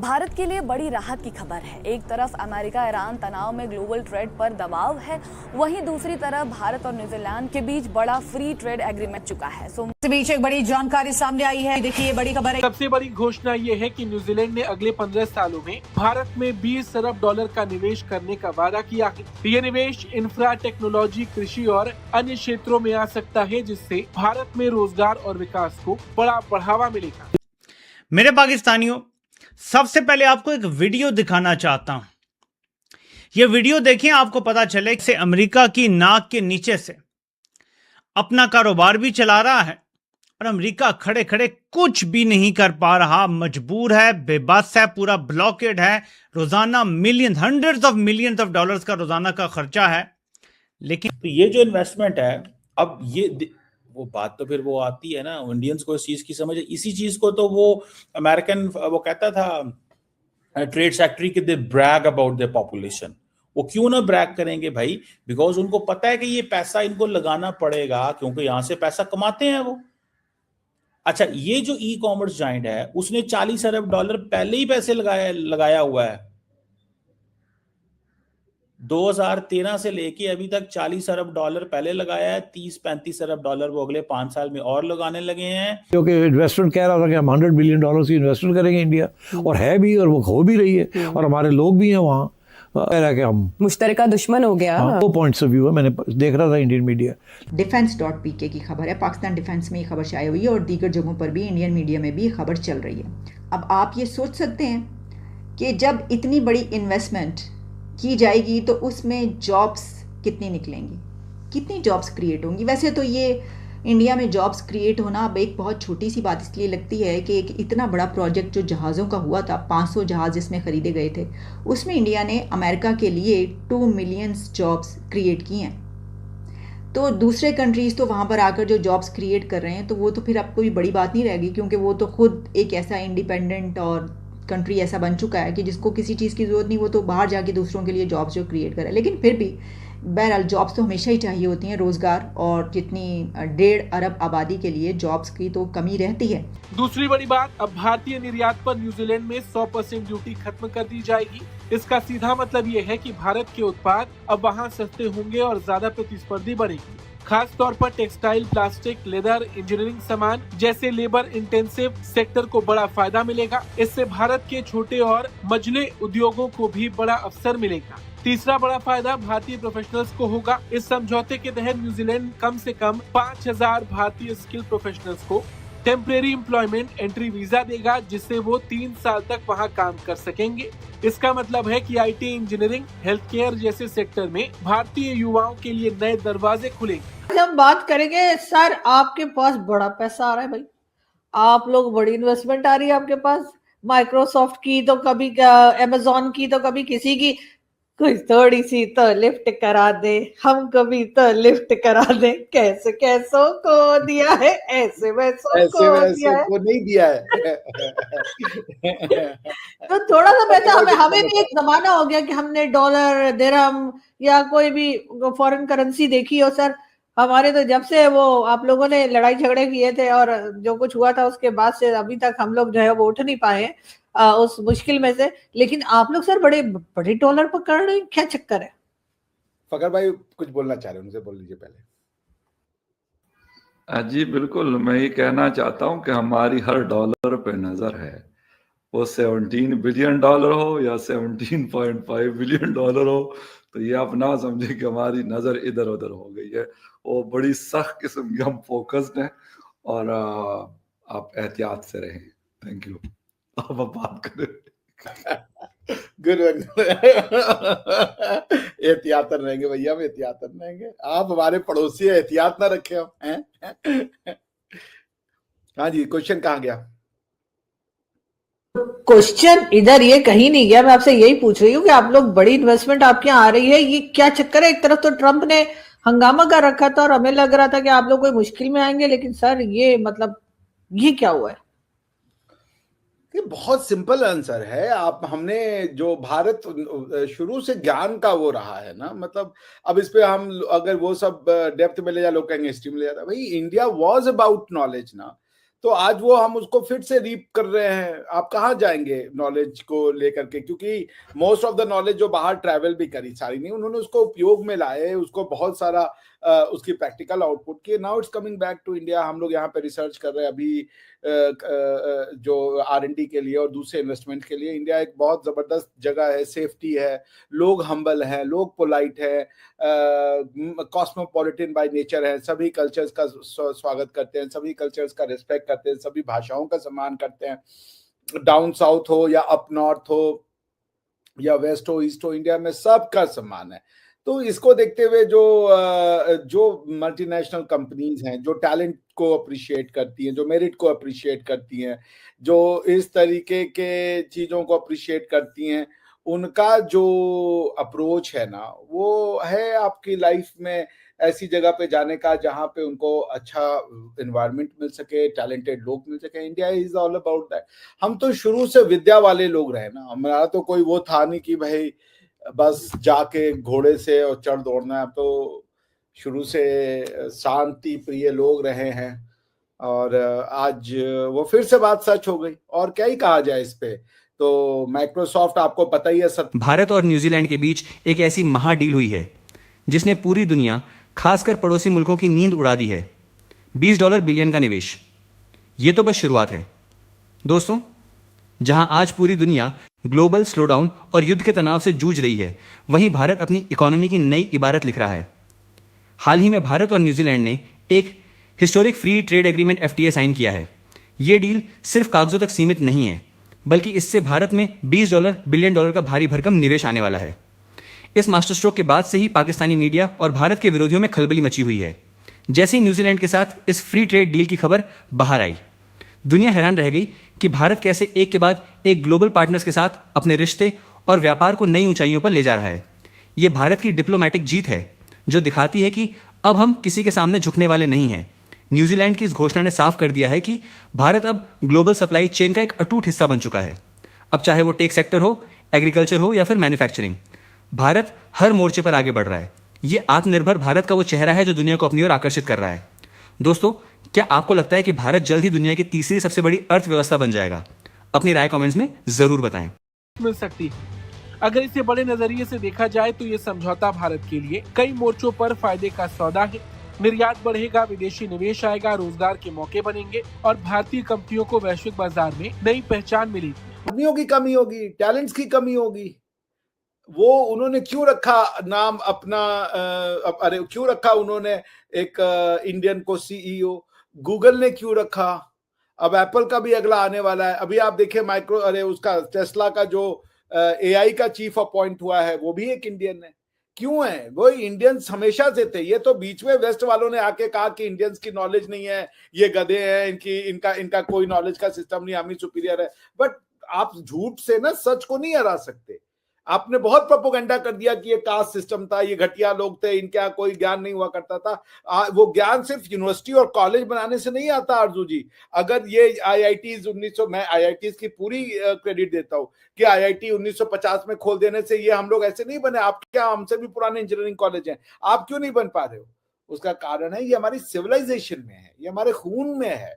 भारत के लिए बड़ी राहत की खबर है। एक तरफ अमेरिका ईरान तनाव में ग्लोबल ट्रेड पर दबाव है, वहीं दूसरी तरफ भारत और न्यूजीलैंड के बीच बड़ा फ्री ट्रेड एग्रीमेंट चुका है। इस बीच एक बड़ी जानकारी सामने आई है। देखिए, बड़ी खबर है। सबसे बड़ी घोषणा ये है कि न्यूजीलैंड ने अगले 15 सालों में भारत में 20 अरब डॉलर का निवेश करने का वादा किया है। ये निवेश इंफ्रा, टेक्नोलॉजी, कृषि और अन्य क्षेत्रों में आ सकता है, जिससे भारत में रोजगार और विकास को बड़ा बढ़ावा मिलेगा। मेरे पाकिस्तानियों, सबसे पहले आपको एक वीडियो दिखाना चाहता हूं। यह वीडियो देखें, आपको पता चले कि अमेरिका की नाक के नीचे से अपना कारोबार भी चला रहा है और अमेरिका खड़े खड़े कुछ भी नहीं कर पा रहा, मजबूर है, बेबस है, पूरा ब्लॉकेड है। रोजाना million, hundreds of millions of dollars का रोजाना का खर्चा है। लेकिन तो ये जो इन्वेस्टमेंट है, अब ये वो बात तो फिर वो आती है ना, इंडियंस को इस चीज की समझ है। इसी चीज को तो वो अमेरिकन वो कहता था ट्रेड सेक्रेटरी कि दे ब्रैग अबाउट देयर पॉपुलेशन। वो क्यों ना ब्रैग करेंगे भाई? बिकॉज उनको पता है कि ये पैसा इनको लगाना पड़ेगा, क्योंकि यहां से पैसा कमाते हैं वो। अच्छा, ये जो ई कॉमर्स जाइंट है, उसने 40 अरब डॉलर पहले ही पैसे लगाया हुआ है। 2013 से लेके अभी तक 40 अरब डॉलर पहले लगाया है, 30-35 अरब डॉलर वो अगले 5 साल में और लगाने लगे हैं। क्योंकि इन्वेस्टमेंट कह रहा था कि हम $100 बिलियन की इन्वेस्टमेंट करेंगे इंडिया, और है भी, और वो हो भी रही है, और हमारे लोग भी हैं वहाँ। कह रहा है कि हम मुश्तरका दुश्मन हो गया। वो पॉइंट्स ऑफ व्यू है, मैंने देख रहा था इंडियन मीडिया। Defense.pk की खबर है, पाकिस्तान डिफेंस में ये खबर शाया हुई है और दीगर जगहों पर भी इंडियन मीडिया में भी ये खबर चल रही है। अब आप ये सोच सकते हैं कि जब इतनी बड़ी इन्वेस्टमेंट की जाएगी तो उसमें जॉब्स कितनी निकलेंगी, कितनी जॉब्स क्रिएट होंगी। वैसे तो ये इंडिया में जॉब्स क्रिएट होना अब एक बहुत छोटी सी बात इसलिए लगती है कि एक इतना बड़ा प्रोजेक्ट जो जहाज़ों का हुआ था, 500 जहाज़ जिसमें ख़रीदे गए थे, उसमें इंडिया ने अमेरिका के लिए 2 मिलियन जॉब्स क्रिएट की हैं। तो दूसरे कंट्रीज़ तो वहाँ पर आकर जो जॉब्स क्रिएट कर रहे हैं, तो वो तो फिर अब कोई बड़ी बात नहीं रहेगी, क्योंकि वो तो खुद एक ऐसा इंडिपेंडेंट और कंट्री ऐसा बन चुका है कि जिसको किसी चीज़ की ज़रूरत नहीं, वो तो बाहर जाके दूसरों के लिए जॉब्स जो क्रिएट करे। लेकिन फिर भी बहरहाल जॉब्स तो हमेशा ही चाहिए होती हैं, रोज़गार, और जितनी 1.5 अरब आबादी के लिए जॉब्स की तो कमी रहती है। दूसरी बड़ी बात, अब भारतीय निर्यात पर न्यूजीलैंड में 100% ड्यूटी खत्म कर दी जाएगी। इसका सीधा मतलब ये है कि भारत के उत्पाद अब वहाँ सस्ते होंगे और ज्यादा प्रतिस्पर्धी बनेंगे। खास तौर पर टेक्सटाइल, प्लास्टिक, लेदर, इंजीनियरिंग सामान जैसे लेबर इंटेंसिव सेक्टर को बड़ा फायदा मिलेगा। इससे भारत के छोटे और मझले उद्योगों को भी बड़ा अवसर मिलेगा। तीसरा बड़ा फायदा भारतीय प्रोफेशनल्स को होगा। इस समझौते के तहत न्यूजीलैंड कम से कम 5000 भारतीय स्किल प्रोफेशनल्स को टेम्परेरी एम्प्लॉयमेंट एंट्री वीजा देगा, जिससे वो 3 साल तक वहां काम कर सकेंगे। इसका मतलब है कि आईटी, इंजीनियरिंग, हेल्थ केयर जैसे सेक्टर में भारतीय युवाओं के लिए नए दरवाजे खुलेंगे। हम बात करेंगे सर, आपके पास बड़ा पैसा आ रहा है भाई, आप लोग बड़ी इन्वेस्टमेंट आ रही है आपके पास, माइक्रोसॉफ्ट की तो कभी अमेजोन की तो कभी किसी की, कोई थोड़ी सी तो लिफ्ट करा दे, हम कभी तो लिफ्ट करा दे। कैसे कैसों को दिया है, ऐसे वैसों को दिया है, को नहीं दिया है। तो थोड़ा सा पैसा हमें भी एक जमाना हो गया कि हमने डॉलर, दिरहम या कोई भी फॉरेन करेंसी देखी हो। सर, हमारे तो जब से वो आप लोगों ने लड़ाई झगड़े किए थे और जो कुछ हुआ था उसके बाद से अभी तक हम लोग जो है वो उठ नहीं पाए उस मुश्किल में से। लेकिन आप लोग सर बड़े बड़े डॉलर पकड़ रहे हैं, क्या चक्कर है? फकर भाई कुछ बोलना चाह रहे हैं, उनसे बोल लीजिए पहले। जी बिल्कुल, मैं ये कहना चाहता हूँ कि हमारी हर डॉलर पे नजर है, वो 17 बिलियन डॉलर हो या 17.5 बिलियन डॉलर हो, तो ये आप ना समझे कि हमारी नजर इधर उधर हो गई है। वो बड़ी सख्त किस्म की हम फोकस्ड हैं, और आप एहतियात से रहें। Thank you. अब बात करें। गुड एहतियातन रहेंगे भैया, हम एहतियातन रहेंगे। आप हमारे पड़ोसी हैं, एहतियात ना रखे हम हैं। हाँ जी, क्वेश्चन कहाँ गया? क्वेश्चन इधर ये कहीं नहीं गया। मैं आपसे यही पूछ रही हूँ कि आप लोग बड़ी इन्वेस्टमेंट आपके यहाँ आ रही है, ये क्या चक्कर है? एक तरफ तो ट्रंप ने हंगामा कर रखा था और हमें लग रहा था कि आप लोग कोई मुश्किल में आएंगे, लेकिन सर ये मतलब ये क्या हुआ है? ये बहुत सिंपल आंसर है। आप हमने जो भारत शुरू से ज्ञान का वो रहा है ना, मतलब अब इस पे हम अगर वो सब डेप्थ में ले जाए, लोग कहेंगे हिस्ट्री में ले जाता, भाई इंडिया वाज अबाउट नॉलेज ना। तो आज वो हम उसको फिर से रीप कर रहे हैं। आप कहाँ जाएंगे नॉलेज को लेकर के, क्योंकि मोस्ट ऑफ द नॉलेज जो बाहर ट्रैवल भी करी, सारी नहीं, उन्होंने उसको उपयोग में लाए, उसको बहुत सारा उसकी प्रैक्टिकल आउटपुट किए। Now it's coming back to India. हम लोग यहाँ पे रिसर्च कर रहे हैं अभी जो R&D के लिए और दूसरे इन्वेस्टमेंट के लिए। इंडिया एक बहुत जबरदस्त जगह है, सेफ्टी है, लोग हम्बल हैं, लोग पोलाइट है, कॉस्मोपॉलिटन बाय नेचर है, सभी कल्चर्स का स्वागत करते हैं, सभी कल्चर्स का रिस्पेक्ट करते हैं, सभी भाषाओं का सम्मान करते हैं। डाउन साउथ हो या अप नॉर्थ हो या वेस्ट हो, ईस्ट हो, इंडिया में सबका सम्मान है। तो इसको देखते हुए जो मल्टीनेशनल कंपनीज हैं, जो टैलेंट को अप्रिशिएट करती हैं, जो मेरिट को अप्रिशिएट करती हैं, जो इस तरीके के चीजों को अप्रिशिएट करती हैं, उनका जो अप्रोच है ना, वो है आपकी लाइफ में ऐसी जगह पे जाने का जहां पे उनको अच्छा एनवायरनमेंट मिल सके, टैलेंटेड लोग मिल सके। India is all about that. हम तो शुरू से विद्या वाले लोग रहे ना, हमारा तो कोई वो था नहीं कि भाई बस जाके घोड़े से और चढ़ दौड़ना है। तो शुरू से शांति प्रिय लोग रहे हैं और आज वो फिर से बात सच हो गई। और क्या ही कहा जाए इस पे। तो माइक्रोसॉफ्ट आपको पता ही है सब। भारत और न्यूजीलैंड के बीच एक ऐसी महा डील हुई है जिसने पूरी दुनिया, खासकर पड़ोसी मुल्कों की नींद उड़ा दी है। $20 बिलियन का निवेश, ये तो बस शुरुआत है दोस्तों। जहां आज पूरी दुनिया ग्लोबल स्लोडाउन और युद्ध के तनाव से जूझ रही है, वहीं भारत अपनी इकोनॉमी की नई इबारत लिख रहा है। हाल ही में भारत और न्यूजीलैंड ने एक historic free trade agreement FTA sign किया है। यह डील सिर्फ कागजों तक सीमित नहीं है, बल्कि इससे भारत में $20 बिलियन का भारी भरकम निवेश आने वाला है। इस मास्टर स्ट्रोक के बाद से ही पाकिस्तानी मीडिया और भारत के विरोधियों में खलबली मची हुई है। जैसे ही न्यूजीलैंड के साथ इस फ्री ट्रेड डील की खबर बाहर आई, दुनिया हैरान रह गई कि भारत कैसे एक के बाद एक ग्लोबल पार्टनर्स के साथ अपने रिश्ते और व्यापार को नई ऊंचाइयों पर ले जा रहा है। यह भारत की डिप्लोमैटिक जीत है, जो दिखाती है कि अब हम किसी के सामने झुकने वाले नहीं हैं। न्यूजीलैंड की इस घोषणा ने साफ कर दिया है कि भारत अब ग्लोबल सप्लाई चेन का एक अटूट हिस्सा बन चुका है। अब चाहे वो टेक सेक्टर हो, एग्रीकल्चर हो या फिर मैन्युफैक्चरिंग, भारत हर मोर्चे पर आगे बढ़ रहा है। ये आत्मनिर्भर भारत का वो चेहरा है जो दुनिया को अपनी ओर आकर्षित कर रहा है। दोस्तों, क्या आपको लगता है कि भारत जल्द ही दुनिया की तीसरी सबसे बड़ी अर्थव्यवस्था बन जाएगा? अपनी राय कमेंट्स में जरूर बताएं। मिल सकती है। अगर इसे बड़े नजरिए से देखा जाए तो ये समझौता भारत के लिए कई मोर्चों पर फायदे का सौदा है। निर्यात बढ़ेगा, विदेशी निवेश आएगा, रोजगार के मौके बनेंगे और भारतीय कंपनियों को वैश्विक बाजार में नई पहचान मिलेगी। आदमियों की कमी होगी, टैलेंट्स की कमी होगी। वो उन्होंने क्यों रखा नाम अपना, अरे क्यों रखा उन्होंने एक इंडियन को CEO? गूगल ने क्यों रखा? अब एप्पल का भी अगला आने वाला है। अभी आप देखिए उसका टेस्ला का जो AI का चीफ अपॉइंट हुआ है, वो भी एक इंडियन है। क्यों है? वो इंडियंस हमेशा से थे। ये तो बीच में वेस्ट वालों ने आके कहा कि इंडियंस की नॉलेज नहीं है, ये गधे हैं, इनका कोई नॉलेज का सिस्टम नहीं, हम ही सुपीरियर है। बट आप झूठ से ना सच को नहीं हरा सकते। आपने बहुत प्रोपोगंडा कर दिया कि ये कास्ट सिस्टम था, ये घटिया लोग थे, इनका कोई ज्ञान नहीं हुआ करता था। वो ज्ञान सिर्फ यूनिवर्सिटी और कॉलेज बनाने से नहीं आता आरजू जी। अगर ये IITs 1900, मैं IITs की पूरी क्रेडिट देता हूँ कि IIT 1950 में खोल देने से ये हम लोग ऐसे नहीं बने। आप क्या, हमसे भी पुराने इंजीनियरिंग कॉलेज हैं, आप क्यों नहीं बन पा रहे हो? उसका कारण है ये हमारी सिविलाइजेशन में है, ये हमारे खून में है।